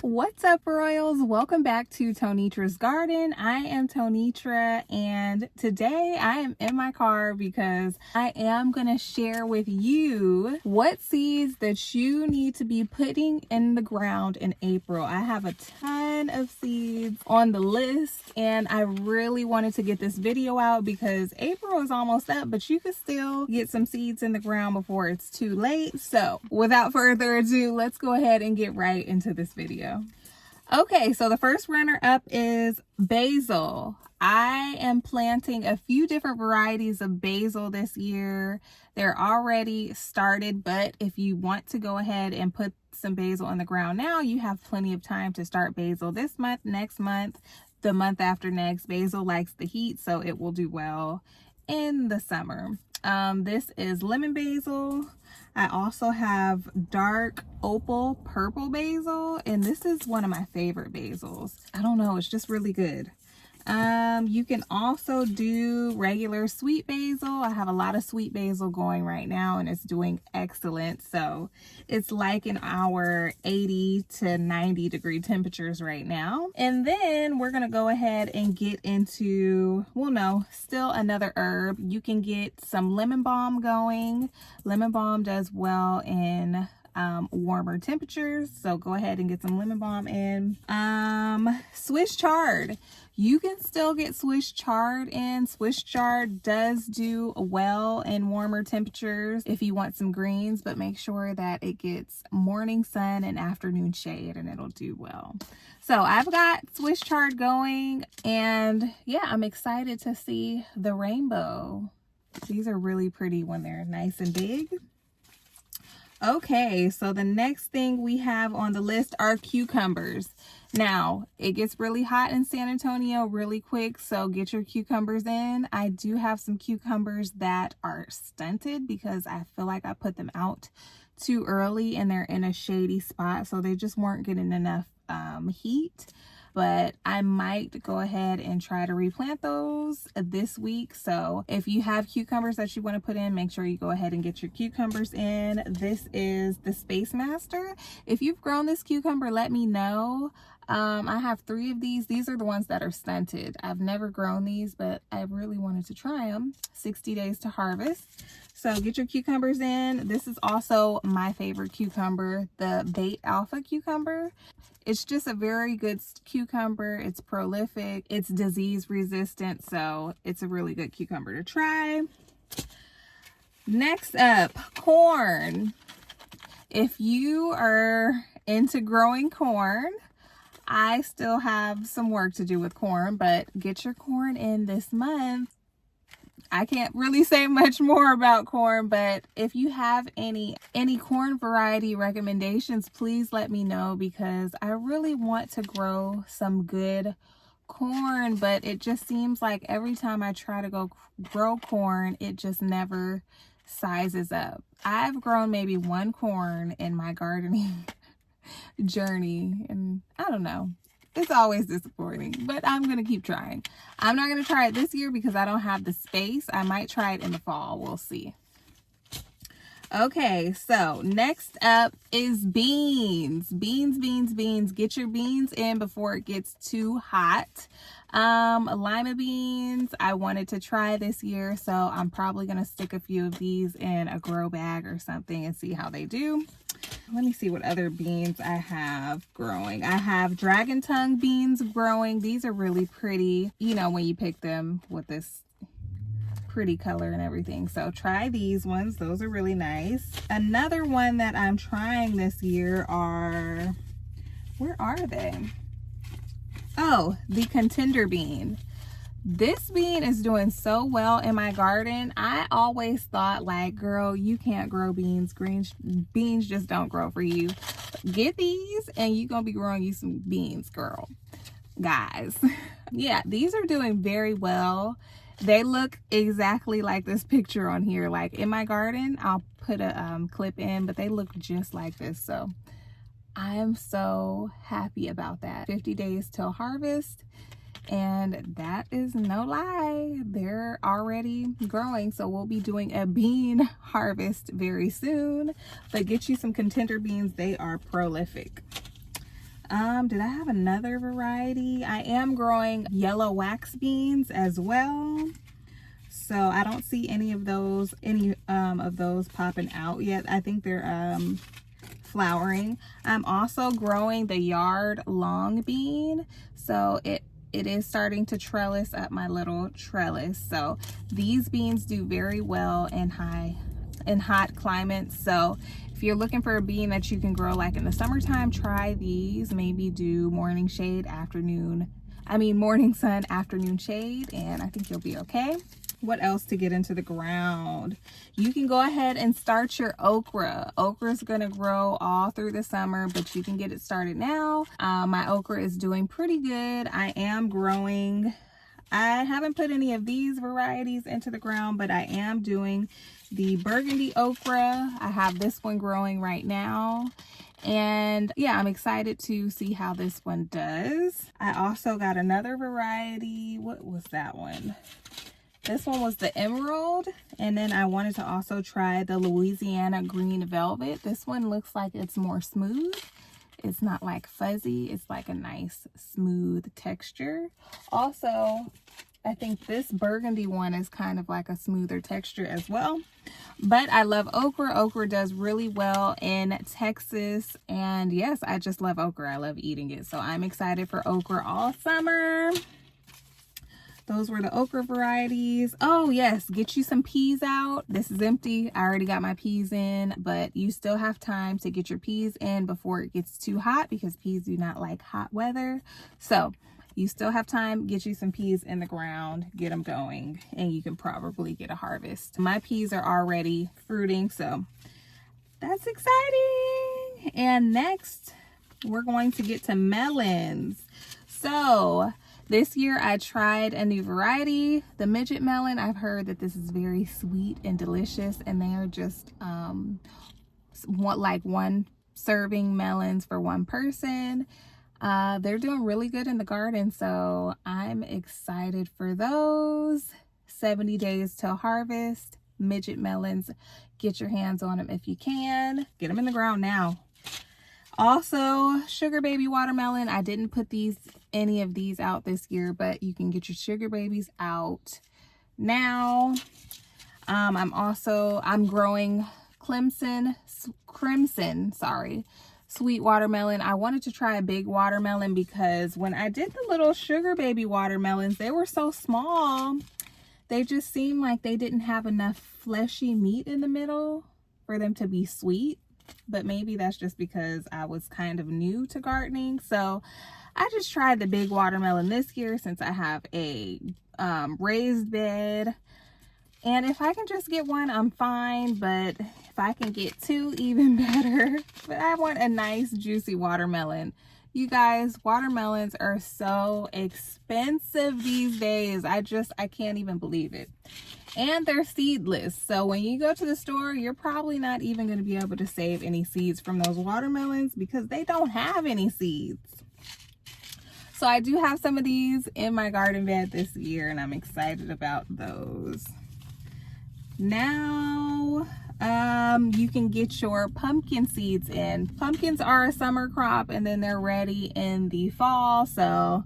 What's up, Royals? Welcome back to tonetrasgarden. I am Tonetra, and today I am in my car because I am going to share with you what seeds that you need to be putting in the ground in April. I have a ton of seeds on the list, and I really wanted to get this video out because April is almost up, but you can still get some seeds in the ground before it's too late. So without further ado, let's go ahead and get right into this video. Okay, so the first runner up is basil. I am planting a few different varieties of basil this year. They're already started, but if you want to go ahead and put some basil in the ground now, you have plenty of time to start basil this month, next month, the month after next. Basil likes the heat, so it will do well in the summer. This is lemon basil. I also have dark opal purple basil, and this is one of my favorite basils. I don't know, it's just really good. You can also do regular sweet basil. I have a lot of sweet basil going right now, and it's doing excellent. So it's like in our 80 to 90 degree temperatures right now. And then we're gonna go ahead and get into, well, no, still another herb. You can get some lemon balm going. Lemon balm does well in warmer temperatures, so go ahead and get some lemon balm in. Swiss chard. You can still get Swiss chard in. Swiss chard does do well in warmer temperatures if you want some greens, but make sure that it gets morning sun and afternoon shade and it'll do well. So I've got Swiss chard going, and yeah, I'm excited to see the rainbow. These are really pretty when they're nice and big. Okay, so the next thing we have on the list are cucumbers. Now, it gets really hot in San Antonio really quick, so get your cucumbers in. I do have some cucumbers that are stunted because I feel like I put them out too early and they're in a shady spot, so they just weren't getting enough heat. But I might go ahead and try to replant those this week. So if you have cucumbers that you want to put in, make sure you go ahead and get your cucumbers in. This is the Space Master. If you've grown this cucumber, let me know. I have 3 of these. These are the ones that are stunted. I've never grown these, but I really wanted to try them. 60 days to harvest. So get your cucumbers in. This is also my favorite cucumber, the Bait Alpha cucumber. It's just a very good cucumber. It's prolific. It's disease resistant. So it's a really good cucumber to try. Next up, corn. If you are into growing corn, I still have some work to do with corn, but get your corn in this month. I can't really say much more about corn, but if you have any corn variety recommendations, please let me know because I really want to grow some good corn, but it just seems like every time I try to go grow corn, it just never sizes up. I've grown maybe 1 corn in my gardening journey, and I don't know. It's always disappointing, but I'm going to keep trying. I'm not going to try it this year because I don't have the space. I might try it in the fall. We'll see. Okay, so next up is beans. Beans. Get your beans in before it gets too hot. Lima beans, I wanted to try this year, so I'm probably going to stick a few of these in a grow bag or something and see how they do. Let me see what other beans I have growing. I have dragon tongue beans growing. These are really pretty, you know, when you pick them with this pretty color and everything. So try these ones. Those are really nice. Another one that I'm trying this year are, where are they? Oh, the contender bean. This bean is doing so well in my garden. I always thought, like, girl, you can't grow beans. Beans just don't grow for you. Get these and you're gonna be growing you some beans, girl. Guys. Yeah, these are doing very well. They look exactly like this picture on here. Like in my garden, I'll put a clip in, but they look just like this. So I am so happy about that. 50 days till harvest. And that is no lie, they're already growing, so we'll be doing a bean harvest very soon. But get you some contender beans, they are prolific. Did I have another variety? I am growing yellow wax beans as well. So I don't see any of those popping out yet. I think they're flowering. I'm also growing the yard long bean. So it is starting to trellis up my little trellis. So these beans do very well in hot climates. So if you're looking for a bean that you can grow like in the summertime, try these. Maybe do morning sun, afternoon shade, and I think you'll be okay. What else to get into the ground? You can go ahead and start your okra. Okra is going to grow all through the summer, but you can get it started now. My okra is doing pretty good. I am growing. I haven't put any of these varieties into the ground, but I am doing the burgundy okra. I have this one growing right now. And yeah, I'm excited to see how this one does. I also got another variety. What was that one? This one was the emerald. And then I wanted to also try the Louisiana green velvet. This one looks like it's more smooth. It's not like fuzzy. It's like a nice smooth texture. Also, I think this burgundy one is kind of like a smoother texture as well. But I love okra. Okra does really well in Texas. And yes, I just love okra. I love eating it. So I'm excited for okra all summer. Those were the okra varieties. Oh yes, get you some peas out. This is empty. I already got my peas in, but you still have time to get your peas in before it gets too hot, because peas do not like hot weather. So you still have time. Get you some peas in the ground, get them going, and you can probably get a harvest. My peas are already fruiting, so that's exciting. And next, we're going to get to melons. So this year I tried a new variety, the midget melon. I've heard that this is very sweet and delicious, and they are just like one serving melons for one person. They're doing really good in the garden, so I'm excited for those. 70 days till harvest. Midget melons, get your hands on them if you can. Get them in the ground now. Also, sugar baby watermelon. I didn't put any of these out this year, but you can get your sugar babies out now. I'm growing crimson, sweet watermelon. I wanted to try a big watermelon because when I did the little sugar baby watermelons, they were so small. They just seemed like they didn't have enough fleshy meat in the middle for them to be sweet. But maybe that's just because I was kind of new to gardening. So I just tried the big watermelon this year since I have a raised bed. And if I can just get one, I'm fine. But if I can get two, even better. But I want a nice juicy watermelon. You guys, watermelons are so expensive these days. I can't even believe it. And they're seedless. So when you go to the store, you're probably not even going to be able to save any seeds from those watermelons because they don't have any seeds. So I do have some of these in my garden bed this year, and I'm excited about those. Now, you can get your pumpkin seeds in. Pumpkins are a summer crop, and then they're ready in the fall. So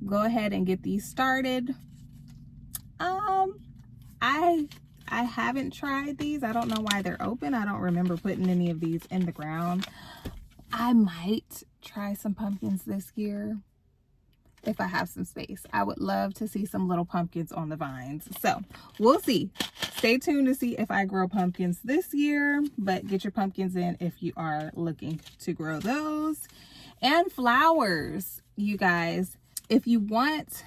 go ahead and get these started. I haven't tried these. I don't know why they're open. I don't remember putting any of these in the ground. I might try some pumpkins this year if I have some space. I would love to see some little pumpkins on the vines. So we'll see. Stay tuned to see if I grow pumpkins this year, but get your pumpkins in if you are looking to grow those. And flowers, you guys, if you want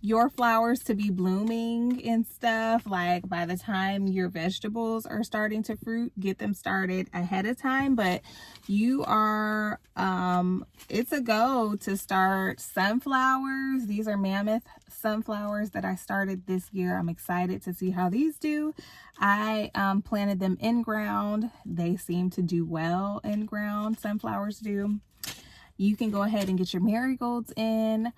your flowers to be blooming and stuff, like by the time your vegetables are starting to fruit, get them started ahead of time. But you are it's a go to start sunflowers. These are mammoth sunflowers that I started this year. I'm excited to see how these do. I planted them in ground. They seem to do well in ground. Sunflowers do. You can go ahead and get your marigolds in.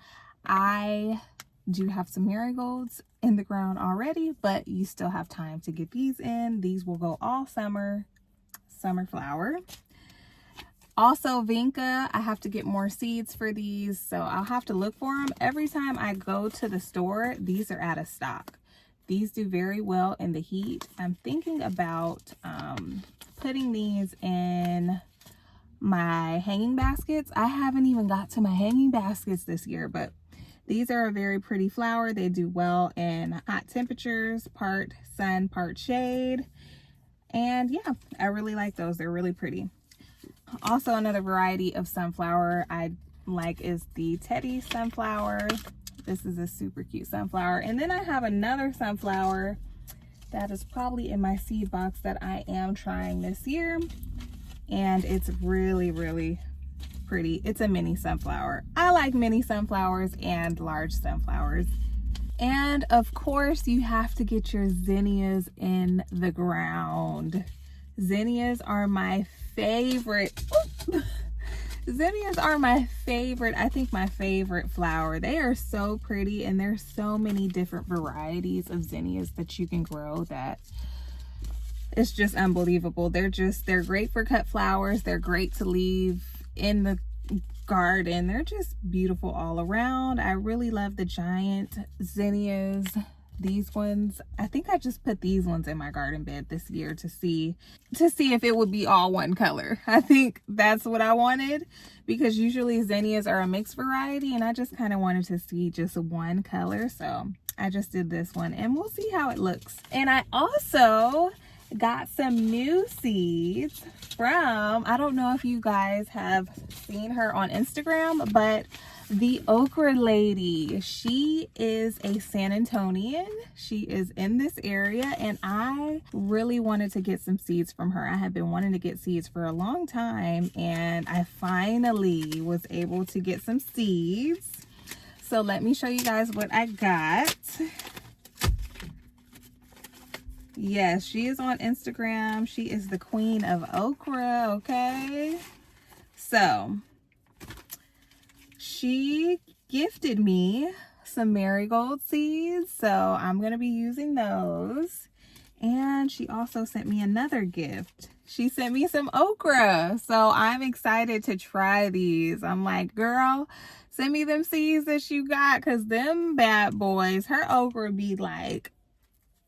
I do have some marigolds in the ground already, but you still have time to get these in. These will go all summer flower. Also, vinca, I have to get more seeds for these, so I'll have to look for them. Every time I go to the store, these are out of stock. These do very well in the heat. I'm thinking about putting these in my hanging baskets. I haven't even got to my hanging baskets this year, but these are a very pretty flower. They do well in hot temperatures, part sun, part shade. And yeah, I really like those. They're really pretty. Also, another variety of sunflower I like is the Teddy sunflower. This is a super cute sunflower. And then I have another sunflower that is probably in my seed box that I am trying this year. And it's really, really pretty. It's a mini sunflower. I like mini sunflowers and large sunflowers. And of course, you have to get your zinnias in the ground. Zinnias are my favorite. Zinnias are my favorite, I think my favorite flower. They are so pretty, and there's so many different varieties of zinnias that you can grow that it's just unbelievable. They're great for cut flowers. They're great to leave in the garden. They're just beautiful all around. I really love the giant zinnias. These ones, I think I just put these ones in my garden bed this year to see if it would be all one color. I think that's what I wanted, because usually zinnias are a mixed variety, and I just kind of wanted to see just one color. So I just did this one, and we'll see how it looks. And I also got some new seeds from, I don't know if you guys have seen her on Instagram, but the Okra Lady. She is a San Antonian. She is in this area, and I really wanted to get some seeds from her. I have been wanting to get seeds for a long time, and I finally was able to get some seeds. So let me show you guys what I got. Yes, she is on Instagram. She is the queen of okra, okay? So she gifted me some marigold seeds, so I'm going to be using those. And she also sent me another gift. She sent me some okra, so I'm excited to try these. I'm like, girl, send me them seeds that you got, because them bad boys, her okra be like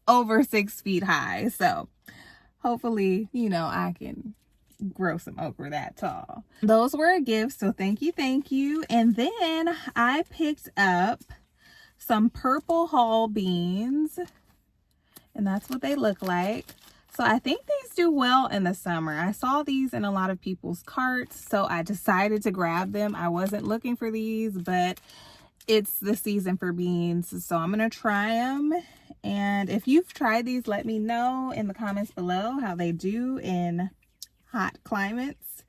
over 6 feet high. So hopefully, you know, I can grow some okra that tall. Those were a gift, so thank you. And then I picked up some purple hull beans, and that's what they look like. So I think these do well in the summer. I saw these in a lot of people's carts, so I decided to grab them. I wasn't looking for these, but it's the season for beans, so I'm gonna try them. And if you've tried these, let me know in the comments below how they do in hot climates.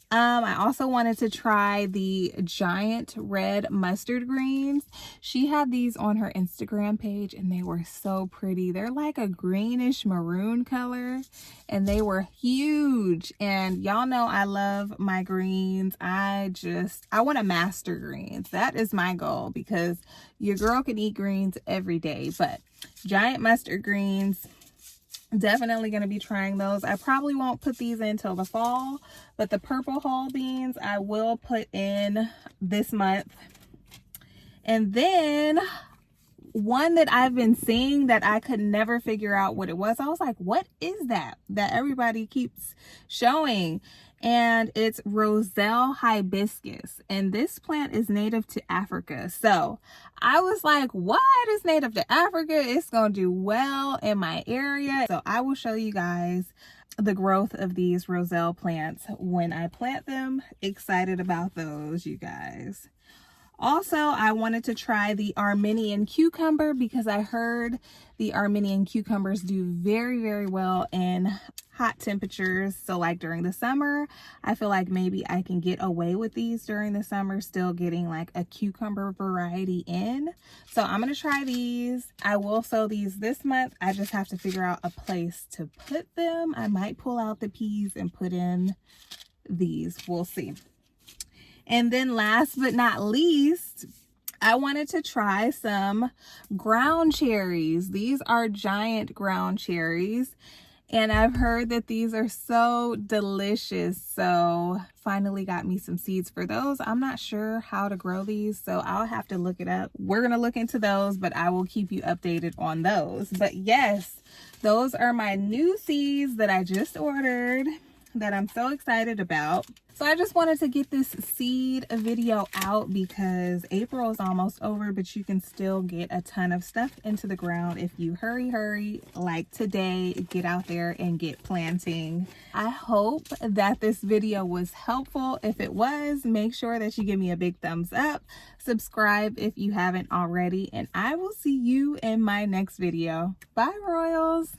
I also wanted to try the giant red mustard greens. She had these on her Instagram page, and they were so pretty. They're like a greenish maroon color, and they were huge. And y'all know I love my greens. I want to master greens. That is my goal, because your girl can eat greens every day. But giant mustard greens, definitely going to be trying those. I probably won't put these in till the fall, but the purple hull beans I will put in this month. And then one that I've been seeing that I could never figure out what it was. I was like, what is that everybody keeps showing? And it's Roselle hibiscus, and this plant is native to Africa. So I was like, what is native to Africa? It's gonna do well in my area. So I will show you guys the growth of these Roselle plants when I plant them. Excited about those, you guys. Also, I wanted to try the Armenian cucumber, because I heard the Armenian cucumbers do very, very well in hot temperatures. So like during the summer, I feel like maybe I can get away with these during the summer, still getting like a cucumber variety in. So I'm going to try these. I will sow these this month. I just have to figure out a place to put them. I might pull out the peas and put in these. We'll see. And then last but not least, I wanted to try some ground cherries. These are giant ground cherries, And I've heard that these are so delicious. So finally got me some seeds for those. I'm not sure how to grow these, so I'll have to look it up. We're gonna look into those, but I will keep you updated on those. But yes, those are my new seeds that I just ordered that I'm so excited about. So I just wanted to get this seed video out because April is almost over, but you can still get a ton of stuff into the ground if you hurry like today. Get out there and get planting. I hope that this video was helpful. If it was, make sure that you give me a big thumbs up. Subscribe if you haven't already, and I will see you in my next video. Bye, Royals.